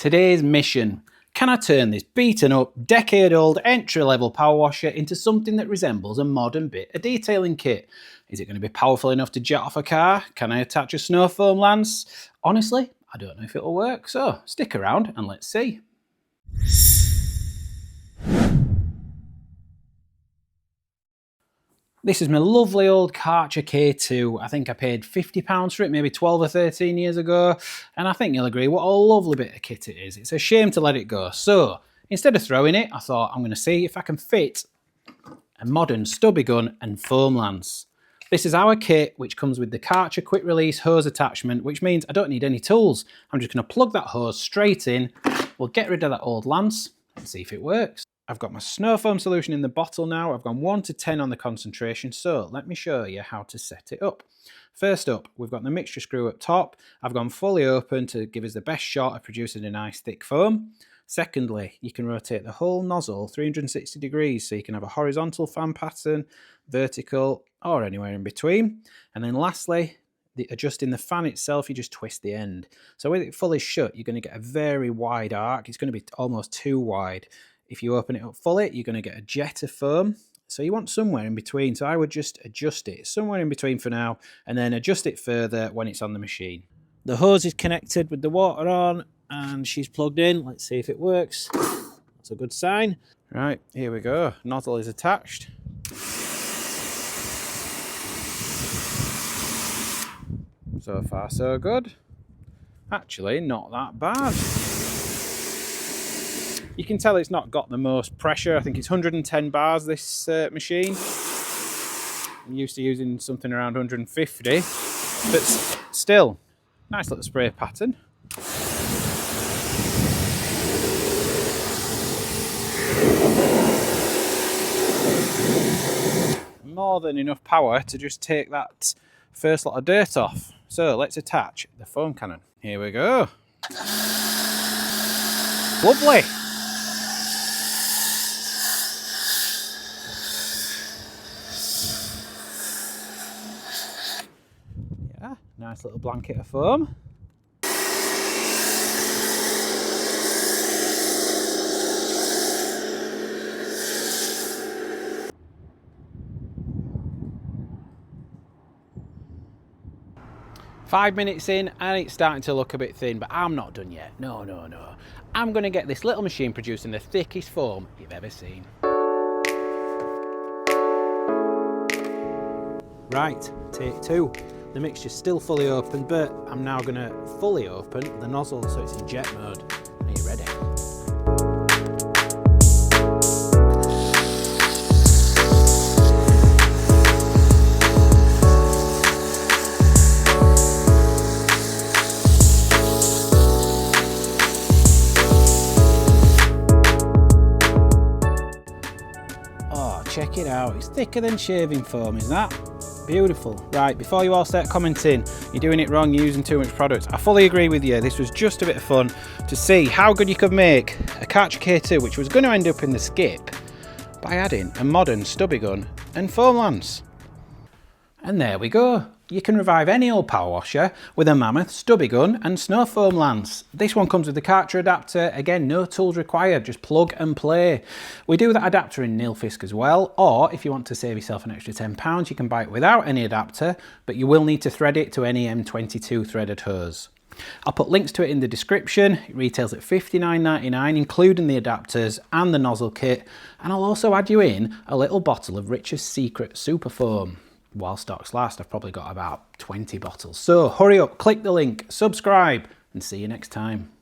Today's mission. Can I turn this beaten up, decade-old entry-level power washer into something that resembles a modern bit of detailing kit? Is it going to be powerful enough to jet off a car? Can I attach a snow foam lance? Honestly, I don't know if it'll work, so stick around and let's see. This is my lovely old Karcher K2. I think I paid £50 for it maybe 12 or 13 years ago, and I think you'll agree what a lovely bit of kit it is. It's a shame to let it go. So instead of throwing it, I thought I'm going to see if I can fit a modern stubby gun and foam lance. This is our kit, which comes with the Karcher quick release hose attachment, which means I don't need any tools. I'm just going to plug that hose straight in. We'll get rid of that old lance and see if it works. I've got my snow foam solution in the bottle now. I've gone 1 to 10 on the concentration, so let me show you how to set it up. First up, we've got the mixture screw up top. I've gone fully open to give us the best shot of producing a nice thick foam. Secondly, you can rotate the whole nozzle 360 degrees, so you can have a horizontal fan pattern, vertical, or anywhere in between. And then lastly, adjusting the fan itself, you just twist the end. So with it fully shut, you're going to get a very wide arc. It's going to be almost too wide. If you open it up fully, you're going to get a jet of foam. So you want somewhere in between. So I would just adjust it somewhere in between for now, and then adjust it further when it's on the machine. The hose is connected with the water on, and she's plugged in. Let's see if it works. That's a good sign. Right, here we go. Nozzle is attached. So far, so good. Actually, not that bad. You can tell it's not got the most pressure. I think it's 110 bars, this machine. I'm used to using something around 150, but still, nice little spray pattern. More than enough power to just take that first lot of dirt off. So let's attach the foam cannon. Here we go. Lovely. Yeah, nice little blanket of foam. Five minutes in and it's starting to look a bit thin, but I'm not done yet. No. I'm going to get this little machine producing the thickest foam you've ever seen. Right, take 2. The mixture's still fully open, but I'm now going to fully open the nozzle so it's in jet mode. Are you ready? Check it out, it's thicker than shaving foam, isn't that? Beautiful. Right, before you all start commenting, you're doing it wrong, you're using too much product. I fully agree with you. This was just a bit of fun to see how good you could make a Karcher K2, which was going to end up in the skip, by adding a modern stubby gun and foam lance. And there we go. You can revive any old power washer with a mammoth stubby gun and snow foam lance. This one comes with the Karcher adapter. Again, no tools required, just plug and play. We do that adapter in Nilfisk as well, or if you want to save yourself an extra £10, you can buy it without any adapter, but you will need to thread it to any M22 threaded hose. I'll put links to it in the description. It retails at $59.99, including the adapters and the nozzle kit, and I'll also add you in a little bottle of Rich's Secret Super Foam. While stocks last, I've probably got about 20 bottles. So hurry up, click the link, subscribe, and see you next time.